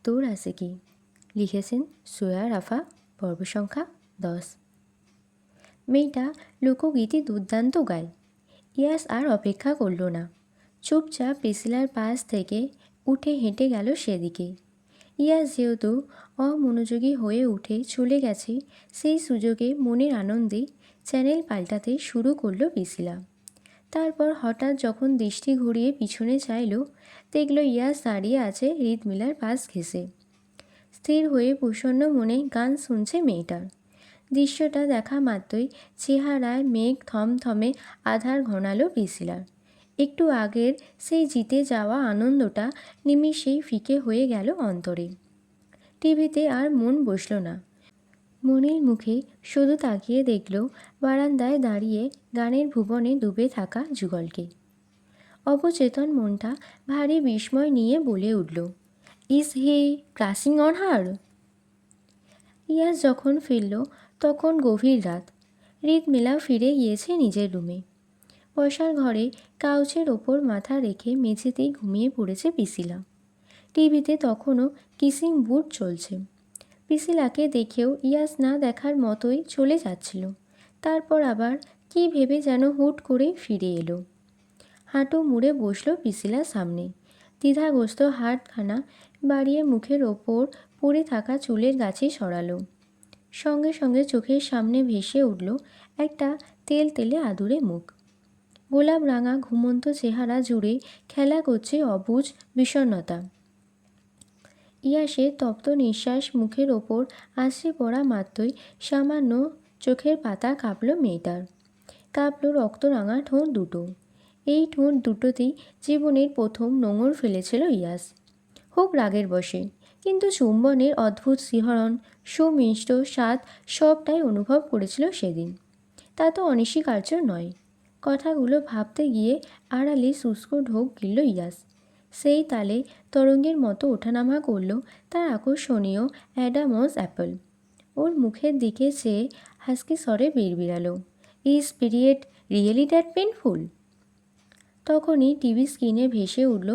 তোর আছে কি? লিখেছেন সোয়া রাফা। পর্ব সংখ্যা 10। মেয়েটা লোকগীতি দুর্দান্ত গায়। ইয়াস আর অপেক্ষা করল না, চুপচাপ পিসিলার পাশ থেকে উঠে হেঁটে গেল সেদিকে। ইয়াস যেহেতু অমনোযোগী হয়ে উঠে চলে গেছে, সেই সুযোগে মনের আনন্দে চ্যানেল পাল্টাতে শুরু করলো পিসিলা। তারপর হঠাৎ যখন দৃষ্টি ঘুরিয়ে পিছনে চাইল, দেখল ইয়াস দাঁড়িয়ে আছে হৃদমিলার পাশ ঘেঁষে। স্থির হয়ে প্রসন্ন মনে গান শুনছে মেয়েটার। দৃশ্যটা দেখা মাত্রই চেহারায় মেঘ থমথমে আধার ঘনালো পিসিলার। একটু আগের সেই জিতে যাওয়া আনন্দটা নিমিষেই ফিকে হয়ে গেল অন্তরে। টিভিতে আর মন বসল না। মনির মুখে শুধু তাকিয়ে দেখল বারান্দায় দাঁড়িয়ে গানের ভুবনে ডুবে থাকা যুগলকে। অবচেতন মনটা ভারী বিস্ময় নিয়ে বলে উঠল, ইজ হি ক্রাসিং অন হার? ইয়াস যখন ফিরল তখন গভীর রাত। হৃদমিলা ফিরে গিয়েছে নিজের রুমে। বসার ঘরে কাউচের ওপর মাথা রেখে মেঝেতেই ঘুমিয়ে পড়েছে পিসিলা। টিভিতে তখনও কিসিং বুট চলছে। পিসিলাকে দেখেও ইয়াস না দেখার মতোই চলে যাচ্ছিল। তারপর আবার কি ভেবে যেন হুট করে ফিরে এলো। হাঁটু মুড়ে বসল পিসিলার সামনে। দ্বিধাগ্রস্ত হাতখানা বাড়িয়ে মুখের ওপর পড়ে থাকা চুলের গাছে সরালো। সঙ্গে সঙ্গে চোখের সামনে ভেসে উঠল একটা তেলতেলে আদুরে মুখ। গোলাপ রাঙা ঘুমন্ত চেহারা জুড়ে খেলা করছে অবুঝ বিষণ্ণতা। ইয়াসের তপ্ত নিঃশ্বাস মুখের ওপর আছড়ে পড়া মাত্রই সামান্য চোখের পাতা কাঁপল মেয়েটার। কাঁপল রক্তরাঙা ঠোঁট দুটো। এই ঠোঁট দুটোতেই জীবনের প্রথম নোঙর ফেলেছিল ইয়াস। হোক রাগের বশে, কিন্তু চুম্বনের অদ্ভুত শিহরণ, সুমিষ্ট স্বাদ সবটাই অনুভব করেছিল সেদিন। তা তো অনস্বীকার্য নয়। কথাগুলো ভাবতে গিয়ে আড়ালে শুষ্ক ঢোক গিলল ইয়াস। সেই তালে তরঙ্গের মতো ওঠানামা করল তার আকর্ষণীয় অ্যাডামস অ্যাপল। ওর মুখের দিকে চেয়ে হাসকি স্বরে বিড়বিড়ালো, is period really that painful? তখনই টিভি স্ক্রিনে ভেসে উঠল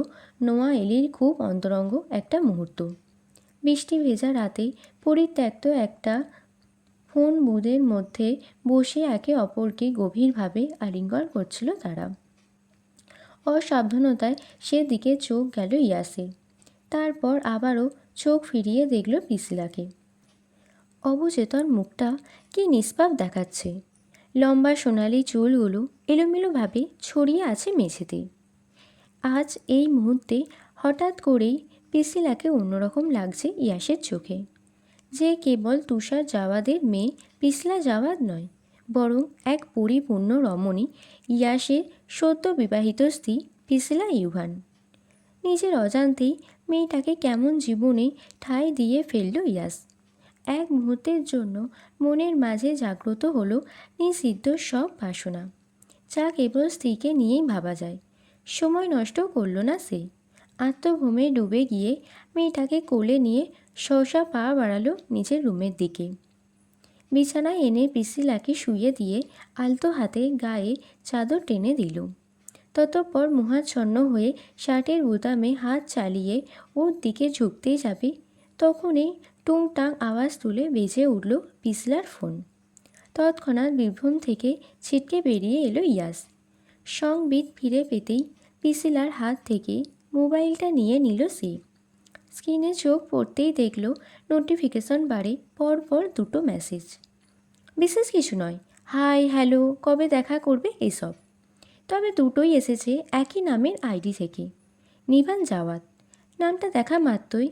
নোয়া এলির খুব অন্তরঙ্গ একটা মুহূর্ত। বৃষ্টি ভেজা রাতে পরিত্যক্ত একটা ফোন বুথের মধ্যে বসে একে অপরকে গভীরভাবে আলিঙ্গন করছিল তারা। অসাবধানতায় সেদিকে চোখ গেল ইয়াসের। তারপর আবারও চোখ ফিরিয়ে দেখল পিসিলাকে। অবচেতন মুখটা কি নিষ্পাপ দেখাচ্ছে। লম্বা সোনালি চুলগুলো এলোমেলোভাবে ছড়িয়ে আছে মেঝেতে। আজ এই মুহূর্তে হঠাৎ করেই পিসিলাকে অন্যরকম লাগছে ইয়াসের চোখে। যে কেবল তুষার জাওয়াদের মেয়ে পিসলা জাওয়াদ নয়, বরং এক পরিপূর্ণ রমণী, ইয়াসের সদ্য বিবাহিত স্ত্রী পিসলা ইউভান। নিজের অজান্তেই মেয়েটাকে কেমন জীবনে ঠাঁই দিয়ে ফেলল ইয়াস। এক মুহূর্তের জন্য মনের মাঝে জাগ্রত হলো নিষিদ্ধ সব বাসনা, যা কেবল স্ত্রীকে নিয়েই ভাবা যায়। সময় নষ্ট করল না সে। আত্মভ্রমে ডুবে গিয়ে মেয়েটাকে কোলে নিয়ে সহসা পা বাড়ালো নিজের রুমের দিকে। বিছানায় এনে পিসিলাকে শুইয়ে দিয়ে আলতো হাতে গায়ে চাদর টেনে দিল। ততঃপর মোহাচ্ছন্ন হয়ে শার্টের বোতামে হাত চালিয়ে ওর দিকে ঝুঁকতেই যাবে, তখনই টুংটাং আওয়াজ তুলে বেজে উঠল পিসলার ফোন। তৎক্ষণাৎ বিভ্রম থেকে ছিটকে বেরিয়ে এলো ইয়াস। সংবিত ফিরে পেতেই পিসিলার হাত থেকে মোবাইলটা নিয়ে নিল সে। স্ক্রিনে চোখ পড়তেই দেখল নোটিফিকেশন বারে পরপর দুটো মেসেজ। বিশেষ কিছু নয়, হাই হ্যালো কবে দেখা করবে এসব। তবে দুটোই এসেছে একই নামের আইডি থেকে, নিভান জাওয়াদ। নামটা দেখা মাত্রই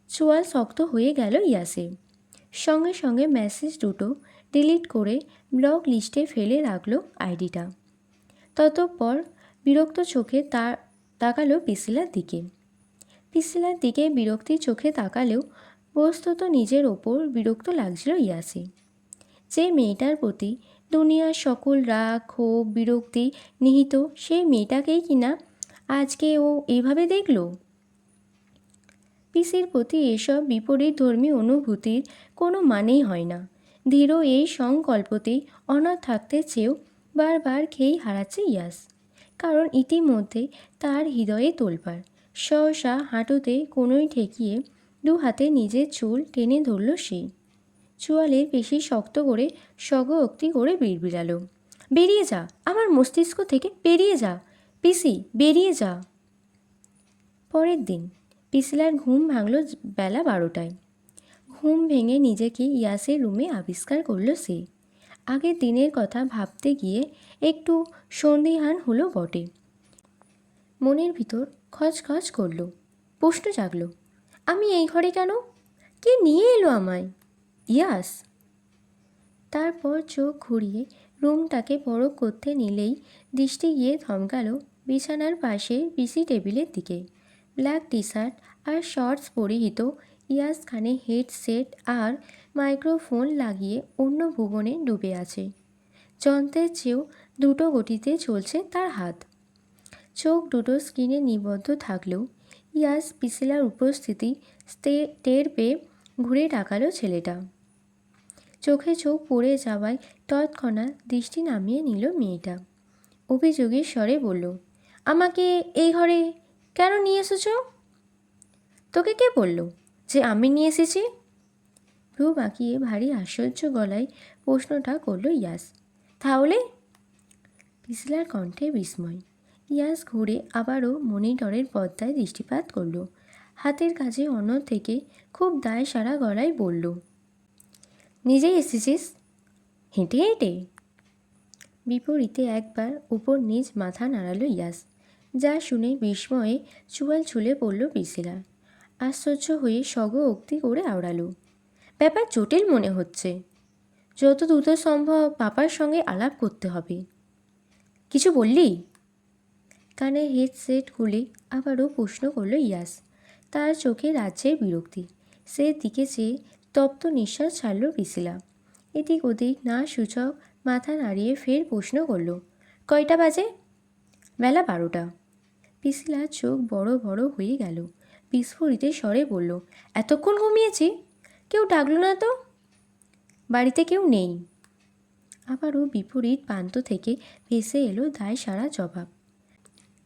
চোয়াল শক্ত হয়ে গেল ইয়াসের। সঙ্গে সঙ্গে মেসেজ দুটো ডিলিট করে ব্লক লিস্টে ফেলে রাখল আইডিটা। ততঃপর বিরক্ত চোখে তাকালো পিসিলার দিকে। পিসিলার দিকে বিরক্তির চোখে তাকালেও বস্তুত নিজের ওপর বিরক্ত লাগছিল ইয়াসে। যে মেয়েটার প্রতি দুনিয়ার সকল রাগ ক্ষোভ বিরক্তি নিহিত, সেই মেয়েটাকেই কিনা আজকে ও এইভাবে দেখল। পিসির প্রতি এসব বিপরীত ধর্মী অনুভূতির কোনো মানেই হয় না। দৃঢ় এই সংকল্পতেই অনড় থাকতে চেয়েও বারবার খেই হারাচ্ছে ইয়াস। কারণ ইতিমধ্যে তার হৃদয়ে তোলপাড়। সহসা হাঁটুতে কোনোই ঠেকিয়ে দু হাতে নিজের চুল টেনে ধরল সে। চোয়ালের পেশি শক্ত করে স্বগোক্তি করে বিড়বিড়ালো, বেরিয়ে যা আমার মস্তিষ্ক থেকে, বেরিয়ে যা পিসি, বেরিয়ে যা। পরের দিন পিসিলার ঘুম ভাঙল বেলা 12টায়। ঘুম ভেঙে নিজেকে ইয়াসের রুমে আবিষ্কার করল সে। আগের দিনের কথা ভাবতে গিয়ে একটু সন্দিহান হলো বটে। মনের ভিতর খচখচ করল, প্রশ্ন জাগল, আমি এই ঘরে কেন? কে নিয়ে এলো আমায়? ইয়াস। তারপর চোখ ঘুরিয়ে রুমটাকে পরখ করতে নিলেই দৃষ্টি গিয়ে থমকালো বিছানার পাশে পিসি টেবিলের দিকে। ব্ল্যাক টি শার্ট আর শর্টস পরিহিত ইয়াস কানে হেডসেট আর মাইক্রোফোন লাগিয়ে অন্য ভুবনে ডুবে আছে। যন্ত্রের চেয়েও দ্রুত গতিতে চলছে তার হাত। চোখ দুটো স্ক্রিনে নিবদ্ধ থাকলেও ইয়াস পিসিলার উপস্থিতি টের পেয়ে ঘুরে তাকালো ছেলেটা। চোখে চোখ পড়ে যাওয়ায় তৎক্ষণাৎ দৃষ্টি নামিয়ে নিল মেয়েটা। অভিযোগের স্বরে বলল, আমাকে এই ঘরে কেন নিয়ে এসেছ? তোকে কে বলল যে আমি নিয়ে এসেছি? ভ্রু বাঁকিয়ে ভারী আশ্চর্য গলায় প্রশ্নটা করল ইয়াস। তাহলে? পিসিলার কণ্ঠে বিস্ময়। ইয়াস ঘুরে আবারও মনিটরের পর্দায় দৃষ্টিপাত করল। হাতের কাছে অন্য থেকে খুব দায় সারা গলায় বলল, নিজেই এসেছিস? হেঁটে হেঁটে? বিপরীতে একবার উপর নিচ মাথা নাড়ালো ইয়াস, যা শুনে বিস্ময়ে চুয়াল ছুলে পড়ল পিসিলার। আশ্চর্য হয়ে স্বগোক্তি করে আওড়ালো, ব্যাপার জটিল মনে হচ্ছে। যত দ্রুত সম্ভব পাপার সঙ্গে আলাপ করতে হবে। কিছু বললি? কানে হেডসেট খুলে আবারও প্রশ্ন করল ইয়াস। তার চোখে রাজ্যের বিরক্তি। সে দিকে চেয়ে তপ্ত নিঃশ্বাস ছাড়ল পিসিলা। এদিক ওদিক না সূচক মাথা নাড়িয়ে ফের প্রশ্ন করল, কয়টা বাজে? বেলা 12টা। পিসিলার চোখ বড় বড় হয়ে গেল। বিস্ফোরিত স্বরে বলল, এতক্ষণ ঘুমিয়েছি? কেউ ডাকল না তো? বাড়িতে কেউ নেই। আবারও বিপরীত প্রান্ত থেকে ভেসে এলো দায় সারা জবাব।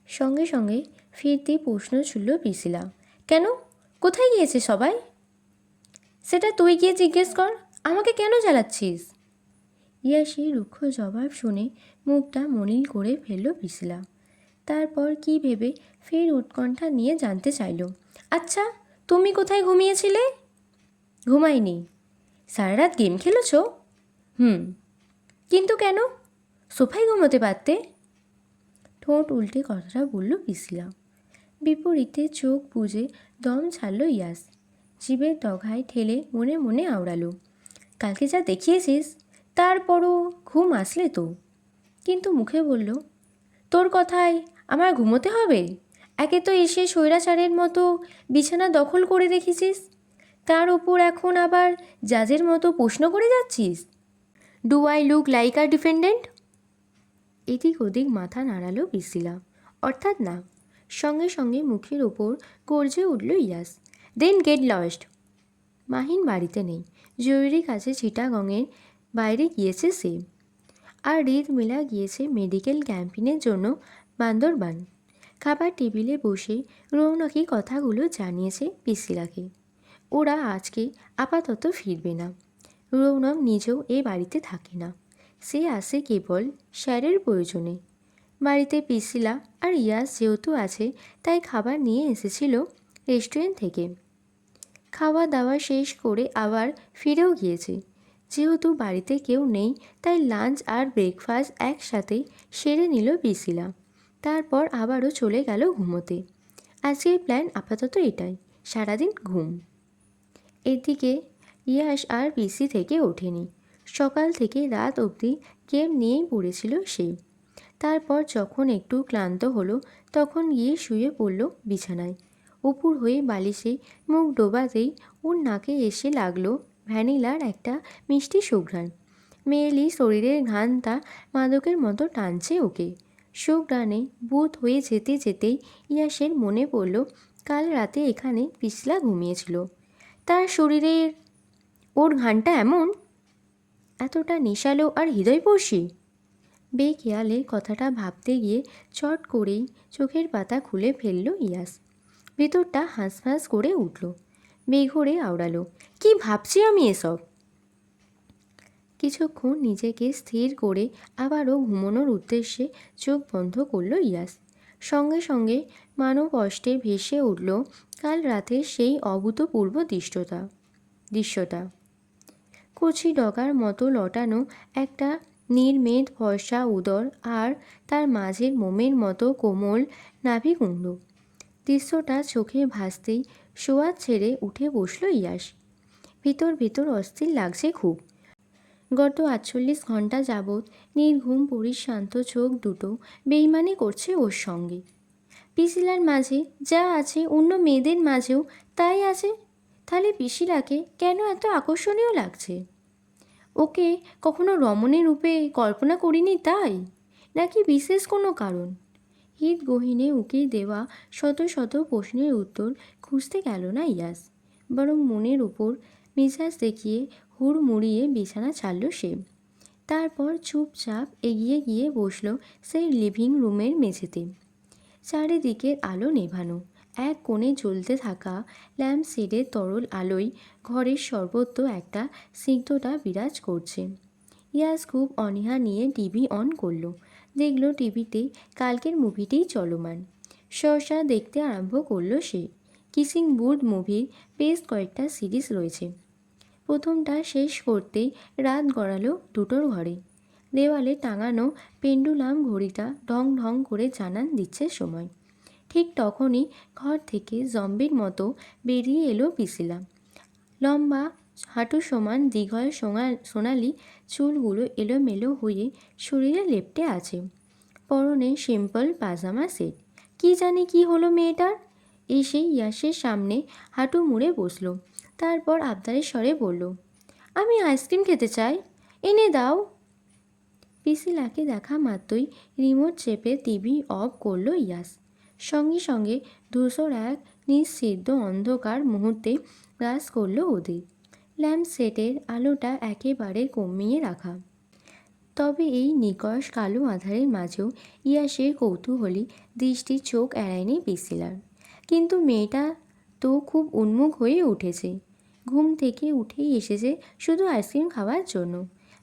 সঙ্গে সঙ্গে ফিরতি প্রশ্ন ছুড়ল পিসিলা, কেন? কোথায় গিয়েছে সবাই? সেটা তুই গিয়ে জিজ্ঞেস কর, আমাকে কেন জ্বালাচ্ছিস? ইয়াসের রুক্ষ জবাব শুনে মুখটা মলিন করে ফেলল পিসিলা। তারপর কি ভেবে ফের উৎকণ্ঠা নিয়ে জানতে চাইল, আচ্ছা তুমি কোথায় ঘুমিয়েছিলে? ঘুমাইনি। সারা রাত গেম খেলেছ? কিন্তু কেন? সোফায় ঘুমোতে পারতে। ঠোঁট উল্টে কথাটা বলল পিসিলা। বিপরীতে চোখ বুজে দম ছাড়ল ইয়াস। জিভের ডগায় ঠেলে মনে মনে আওড়ালো, কালকে যা দেখিয়েছিস তারপরও ঘুম আসলে তো? কিন্তু মুখে বলল, তোর কথায় আমার ঘুমোতে হবে? একে তো এসে স্বৈরাচারের মতো বিছানা দখল করে রেখেছিস, তার ওপর এখন আবার জাজের মতো প্রশ্ন করে যাচ্ছিস, do I look like a defendant? এদিক ওদিক মাথা নাড়ালো পিসিলা। অর্থাৎ না। সঙ্গে সঙ্গে মুখের ওপর গর্জে উঠল ইয়াস, দেন গেট লস্ট। মাহিন বাড়িতে নেই, জরুরি কাজে চিটাগংয়ের বাইরে গিয়েছে সে। আর রিদমিলা গিয়েছে মেডিকেল ক্যাম্পেইনের জন্য বান্দরবান। খাবার টেবিলে বসে রৌনকি কথাগুলো জানিয়েছে পিসিলাকে। ওরা আজকে আপাতত ফিরবে না। রৌনক নিজেও এ বাড়িতে থাকে না, সে আসে কেবল স্যারের প্রয়োজনে। বাড়িতে পিসিলা আর ইয়াস যেহেতু আছে, তাই খাবার নিয়ে এসেছিল রেস্টুরেন্ট থেকে। খাওয়া দাওয়া শেষ করে আবার ফিরেও গিয়েছে। যেহেতু বাড়িতে কেউ নেই, তাই লাঞ্চ আর ব্রেকফাস্ট একসাথে সেরে নিল পিসিলা। তারপর আবারও চলে গেল ঘুমোতে। আজকের প্ল্যান আপাতত এটাই, সারাদিন ঘুম। এদিকে ইয়াস আর পিসি থেকে ওঠেনি। সকাল থেকে রাত অবধি গেম নিয়েই পড়েছিল সে। তারপর যখন একটু ক্লান্ত হলো, তখন গিয়ে শুয়ে পড়ল বিছানায়। উপুর হয়ে বালিশে মুখ ডোবাতেই ওর নাকে এসে লাগলো ভ্যানিলার একটা মিষ্টি সুঘ্রাণ। মেয়েলি শরীরের ঘ্রাণটা মাদকের মতো টানছে ওকে। সুঘ্রাণে ভূত হয়ে যেতে যেতেই ইয়াসের মনে পড়ল কাল রাতে এখানে পিছলা ঘুমিয়েছিল। তার শরীরের ওর ঘ্রাণটা এতটা নেশালো আর হৃদয়স্পর্শী। বেখেয়ালে কথাটা ভাবতে গিয়ে চট করেই চোখের পাতা খুলে ফেলল ইয়াস। ভেতরটা হাঁসফাঁস করে উঠল। বেঘোরে আওড়ালো, কি ভাবছি আমি এসব? কিছুক্ষণ নিজেকে স্থির করে আবারও ঘুমানোর উদ্দেশ্যে চোখ বন্ধ করল ইয়াস। সঙ্গে সঙ্গে মানব অষ্টে ভেসে উঠল কাল রাতের সেই অভূতপূর্ব দৃশ্যটা। কচি ডগার মতো লটানো একটা নির্মেদ ফর্সা উদর, আর তার মাঝের মোমের মতো কোমল নাভিকুণ্ড। দৃশ্যটা চোখে ভাসতেই শোয়া ছেড়ে উঠে বসল ইয়াস। ভিতর ভিতর অস্থির লাগছে খুব। গত 48 ঘন্টা যাবৎ নির্ঘুম পরিশান্ত চোখ দুটো বেইমানি করছে ওর সঙ্গে। পিশিলার মাঝে যা আছে অন্য মেয়েদের মাঝেও তাই আছে। তাহলে পিশিলাকে কেন এত আকর্ষণীয় লাগছে? ওকে কখনো রমণীর রূপে কল্পনা করিনি তাই, নাকি বিশেষ কোনো কারণ? হৃদগহীনে উকির দেওয়া শত শত প্রশ্নের উত্তর খুঁজতে গেল না ইয়াস, বরং মনের উপর মেজাজ দেখিয়ে হুড়মুড়িয়ে বিছানা ছাড়ল সে। তারপর চুপচাপ এগিয়ে গিয়ে বসল সেই লিভিং রুমের মেঝেতে। চারিদিকের আলো নেভানো, এক কোণে জ্বলতে থাকা ল্যাম্পশেডের তরল আলোয় ঘরের সর্বত্র একটা স্নিগ্ধতা বিরাজ করছে। ইয়াস খুব অনীহা নিয়ে টিভি অন করলো। দেখল টিভিতে কালকের মুভিটিই চলমান। সহসা দেখতে আরম্ভ করলো সে। কিসিং বুথ মুভির বেশ কয়েকটা সিরিজ রয়েছে। প্রথমটা শেষ করতেই রাত গড়ালো 2টোর ঘরে। দেওয়ালে টাঙানো পেন্ডুলাম ঘড়িটা ঢং ঢং করে জানান দিচ্ছে সময়। ঠিক তখনই ঘর থেকে জম্বির মতো বেরিয়ে এলো পিশিলা। লম্বা হাঁটু সমান দীঘল সোনালি চুলগুলো এলোমেলো হয়ে শরীরে লেপ্টে আছে। পরনে সিম্পল পাজামা সেট। কি জানি কি হলো মেয়েটার? এসে ইয়াসের সামনে হাঁটু মুড়ে বসলো। তারপর আবদারের স্বরে বলল, আমি আইসক্রিম খেতে চাই, এনে দাও। পিশিলাকে দেখা মাত্রই রিমোট চেপে টিভি অফ করলো ইয়াস। সঙ্গে সঙ্গে ধূসর এক নিঃশব্দ অন্ধকার মুহূর্তে গ্রাস করলো ওদের। ল্যাম্পশেডের আলোটা একেবারে কমিয়ে রাখা। তবে এই নিকষ কালো আঁধারের মাঝেও ইয়াসের কৌতূহলী দৃষ্টি চোখ এড়ায়নি পিশিলার। কিন্তু মেয়েটা তো খুব উন্মুখ হয়ে উঠেছে। ঘুম থেকে উঠেই এসেছে শুধু আইসক্রিম খাওয়ার জন্য।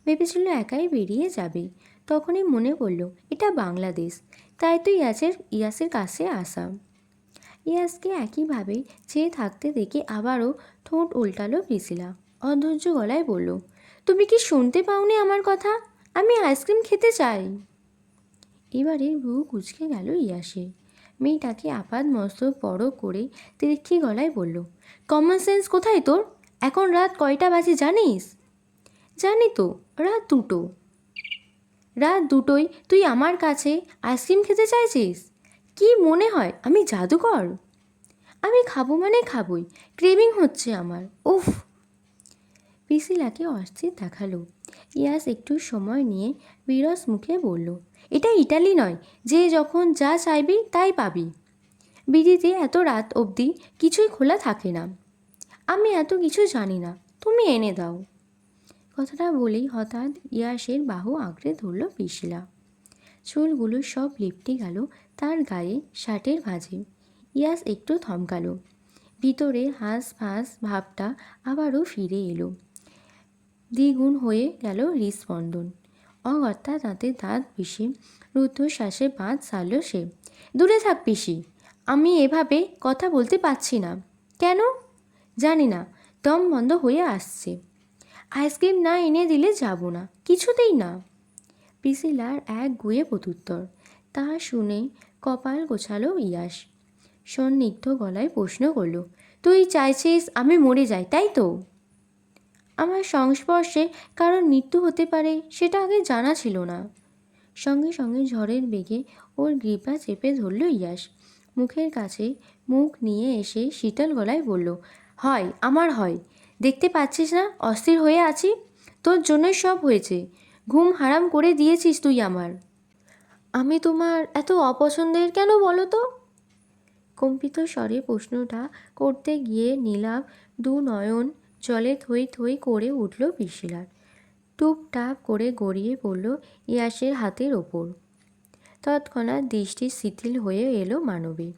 ভেবেছিল একাই বেরিয়ে যাবে। তখনই মনে পড়ল এটা বাংলাদেশ, তাই তো ইয়াসের কাছে আসা। ইয়াসকে একইভাবে চেয়ে থাকতে দেখে আবারও ঠোঁট উল্টালো পিশিলা। অধৈর্য গলায় বলল, তুমি কি শুনতে পাওনি আমার কথা? আমি আইসক্রিম খেতে চাই। এবারে ভ্রু কুঁচকে গেল ইয়াসের। মেয়েটাকে আপাদ মস্তক বড় করে তিরক্ষি গলায় বলল, কমন সেন্স কোথায় তোর? এখন রাত কয়টা বাজে জানিস? জানি তো, রাত 2টো। রাত 2টোয় তুই আমার কাছে আইসক্রিম খেতে চাইছিস? কি মনে হয় আমি জাদুকর? আমি খাবো মানে খাবই, ক্রেভিং হচ্ছে আমার, উফ। পিশিলাকে অস্থির দেখালো। ইয়াস একটু সময় নিয়ে বিরস মুখে বলল, এটা ইটালি নয় যে যখন যা চাইবি তাই পাবি। বিড়িতে এত রাত অবধি কিছুই খোলা থাকে না। আমি এত কিছু জানি না, তুমি এনে দাও। কথাটা বলেই হঠাৎ ইয়াসের বাহু আঁকড়ে ধরল পিশিলা। চুলগুলো সব লিপটে গেল তার গায়ে শার্টের ভাঁজে। ইয়াস একটু থমকালো। ভিতরে হাঁস ভাবটা আবারও ফিরে এলো। দ্বিগুণ হয়ে গেল হৃদস্পন্দন। অগত্যা দাঁতে দাঁত পিষে রুদ্ধশ্বাসে বাঁধ সারল সে। দূরে থাক পিসি, আমি এভাবে কথা বলতে পারছি না। কেন? জানি না, দম বন্ধ হয়ে আসছে। আইসক্রিম না এনে দিলে যাব না, কিছুতেই না। পিশিলার এক গুয়ে প্রত্যুত্তর। তা শুনে কপাল গোছালো ইয়াস। সন্নিগ্ধ গলায় প্রশ্ন করল, তুই চাইছিস আমি মরে যাই, তাই তো? আমার সংস্পর্শে কারোর মৃত্যু হতে পারে সেটা আগে জানা ছিল না। সঙ্গে সঙ্গে ঝড়ের বেগে ওর গ্রীপা চেপে ধরল ইয়াস। মুখের কাছে মুখ নিয়ে এসে শীতল গলায় বলল, হয় আমার হয়। দেখতে পাচ্ছিস না অস্থির হয়ে আছি? তোর জন্যই সব হয়েছে। ঘুম হারাম করে দিয়েছিস তুই আমার। আমি তোমার এত অপছন্দের কেন বলো তো? কম্পিত স্বরে প্রশ্নটা করতে গিয়ে নীলাভ দু নয়ন জলে থই থই করে উঠল পিশিলার। টুপটাপ করে গড়িয়ে পড়ল ইয়াসের হাতের ওপর। তৎক্ষণাৎ দৃষ্টি শিথিল হয়ে এলো মানবী।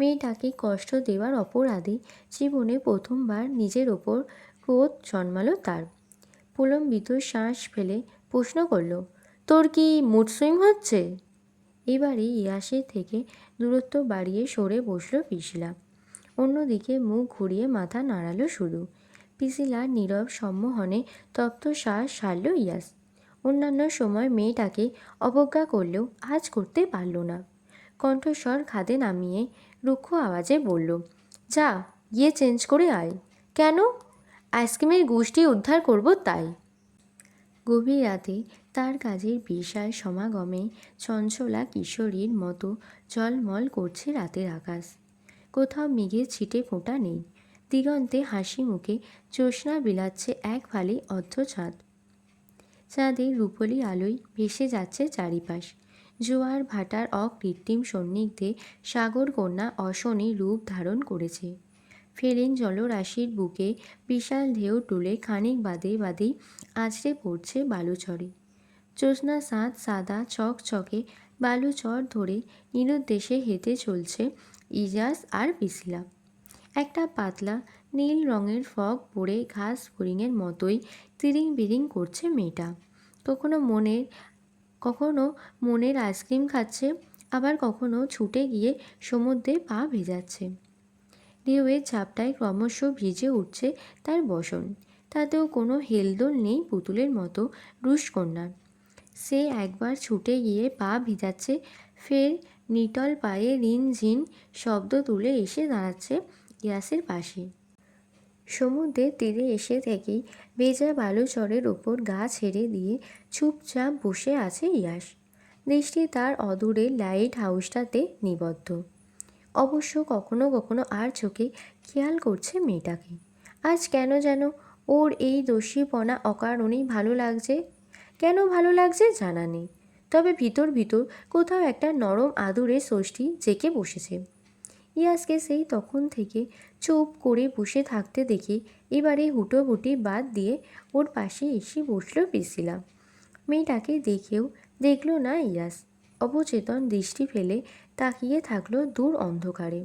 মেয়েটাকে কষ্ট দেওয়ার অপরাধে জীবনে প্রথমবার নিজের ওপর ক্রোধ জন্মালো তার। প্রলম্বিত শ্বাস ফেলে প্রশ্ন করল, তোর কি মুড সুইং হচ্ছে? এবারে ইয়াসের থেকে দূরত্ব বাড়িয়ে সরে বসল পিশিলা। অন্যদিকে মুখ ঘুরিয়ে মাথা নাড়ালো শুধু। পিশিলার নীরব সম্মোহনে তপ্ত শ্বাস ছাড়ল ইয়াস। অন্যান্য সময় মেয়েটাকে অবজ্ঞা করলেও আজ করতে পারল না। কণ্ঠস্বর খাদে নামিয়ে রুক্ষ আওয়াজে বলল, যা গিয়ে চেঞ্জ করে আয়। কেন? আইসক্রিমের গুষ্টি উদ্ধার করব তাই। গভীর রাতে তার কাজের বিশাল সমাগমে চঞ্চলা কিশোরীর মতো ঝলমল করছে রাতের আকাশ। কোথাও মেঘের ছিটে ফোঁটা নেই। দিগন্তে হাসি মুখে জ্যোৎস্না বিলাচ্ছে এক ফালি অর্ধচাঁদ। চাঁদের রূপলি আলোয় ভেসে যাচ্ছে চারিপাশ। জোয়ার ভাটার অকৃত্রিম সন্নিগ্ধে সাগরকন্যা অশনি রূপ ধারণ করেছে। ফেরিন জলরাশির বুকে বিশাল ঢেউ তুলে খানিক বাদে বাদেই আছড়ে পড়ছে বালুচরে। জ্যোৎস্না সাত সাদা চকচকে বালুচর ধরে নিরুদ্দেশে হেঁটে চলছে ইজাজ আর পিশিলা। একটা পাতলা নীল রঙের ফগ পরে ঘাস ফড়িংয়ের মতোই তিরিং বিরিং করছে মেয়েটা। কখনো মনের আইসক্রিম খাচ্ছে, আবার কখনো ছুটে গিয়ে সমুদ্রে পা ভেজাচ্ছে। ঢেউয়ের ঝাপটায় ক্রমশ ভিজে উঠছে তার বসন। তাতেও কোনো হেলদোল নেই পুতুলের মতো রুশকন্যার। সে একবার ছুটে গিয়ে পা ভিজাচ্ছে, ফের নিটল পায়ে রিনঝিন শব্দ তুলে এসে দাঁড়াচ্ছে ইয়াসের পাশে। সমুদ্রের তীরে এসে থেকেই ভেজা বালুচরের ওপর গা ছেড়ে দিয়ে চুপচাপ বসে আছে ইয়াস। দৃষ্টি তার অদূরের লাইট হাউসটাতে নিবদ্ধ। অবশ্য কখনো কখনো আর চোখে খেয়াল করছে মেয়েটাকে। আজ কেন যেন ওর এই দস্যিপনা অকারণেই ভালো লাগছে। কেন ভালো লাগছে জানা নেই, তবে ভিতর ভিতর কোথাও একটা নরম আদুরে ষষ্ঠী জেঁকে বসেছে। ইয়াসকে সেই তখন থেকে চুপ করে বসে থাকতে দেখে এবারে হুটোপুটি বাদ দিয়ে ওর পাশে এসে বসল পিশিলা। মেয়েটাকে দেখেও দেখল না ইয়াস। অবচেতন দৃষ্টি ফেলে তাকিয়ে থাকলো দূর অন্ধকারে।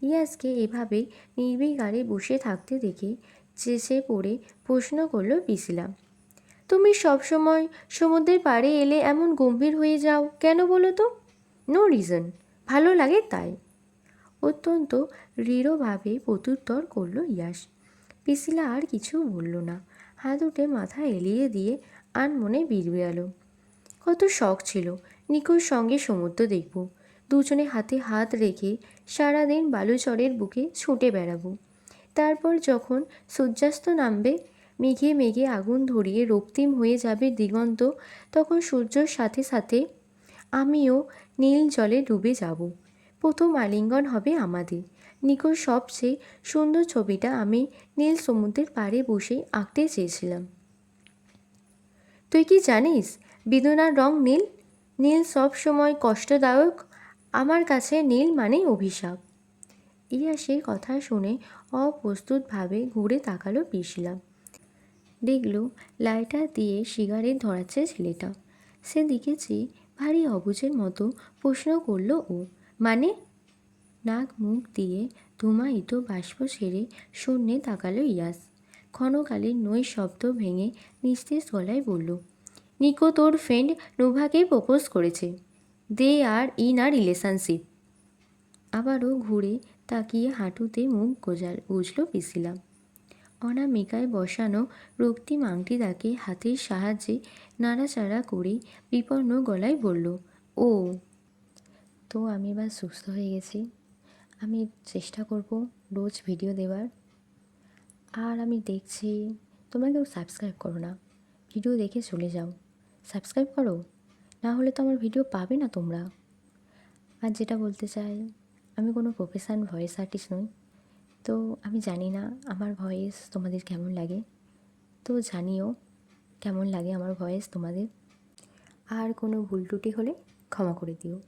ইয়াসকে এভাবে নির্বিকারে বসে থাকতে দেখে চেঁচে পড়ে প্রশ্ন করল পিশিলা, তুমি সবসময় সমুদ্রের পাড়ে এলে এমন গম্ভীর হয়ে যাও কেন বলো তো? নো রিজন, ভালো লাগে তাই। অত্যন্ত দৃঢ়ভাবে প্রত্যুত্তর করল ইয়াস। পিশিলা আর কিছু বলল না। হাত উঠে মাথা এলিয়ে দিয়ে আনমনে বিড়বিড়ালো। কত শখ ছিল নিকোর সঙ্গে সমুদ্র দেখব, দুজনে হাতে হাত রেখে সারাদিন বালুচরের বুকে ছুটে বেড়াবো। তারপর যখন সূর্যাস্ত নামবে, মেঘে মেঘে আগুন ধরিয়ে রক্তিম হয়ে যাবে দিগন্ত, তখন সূর্যর সাথে সাথে আমিও নীল জলে ডুবে যাব। প্রথম আলিঙ্গন হবে আমাদের। নিকোর সবচেয়ে সুন্দর ছবিটা আমি নীল সমুদ্রের পাড়ে বসেই আঁকতে চেয়েছিলাম। তুই কি জানিস বেদনার রং নীল? নীল সব সময় কষ্টদায়ক। আমার কাছে নীল মানেই অভিশাপ। ইয়াসের কথা শুনে অপ্রস্তুতভাবে ঘুরে তাকালো পিশিলা। দেখল লাইটার দিয়ে সিগারেট ধরাচ্ছে ছেলেটা। সেদিকে চেয়ে ভারী অবুঝের মতো প্রশ্ন করল ও, মানে? নাক মুখ দিয়ে ধুমায়িত বাষ্প ছেড়ে শূন্যে তাকালো ইয়াস। ক্ষণকালীন নৈঃশব্দ ভেঙে নিস্তেজ গলায় বলল, নিকো তোর ফ্রেন্ড নোভাকে প্রপোজ করেছে। দে আর ইন আ রিলেশনশিপ। আবারও ঘুরে তাকিয়ে হাঁটুতে মুখ গুজল পিশিলা। অনামিকায় বসানো রক্তিম আংটিটাকে হাতের সাহায্যে নাড়াচাড়া করে বিপন্ন গলায় বলল, ও তো আমি এবার সুস্থ হয়ে গেছি। আমি চেষ্টা করব রোজ ভিডিও দেওয়ার। আর আমি দেখছি তোমরা কেউ সাবস্ক্রাইব করো না, ভিডিও দেখে চলে যাও। সাবস্ক্রাইব করো, না হলে তো আমার ভিডিও পাবে না তোমরা। আর যেটা বলতে চাই, আমি কোনো প্রফেশনাল ভয়েস আর্টিস্ট নই, তো আমি জানি না আমার ভয়েস তোমাদের কেমন লাগে। তো জানিও কেমন লাগে আমার ভয়েস তোমাদের। আর কোনো ভুল ত্রুটি হলে ক্ষমা করে দিও।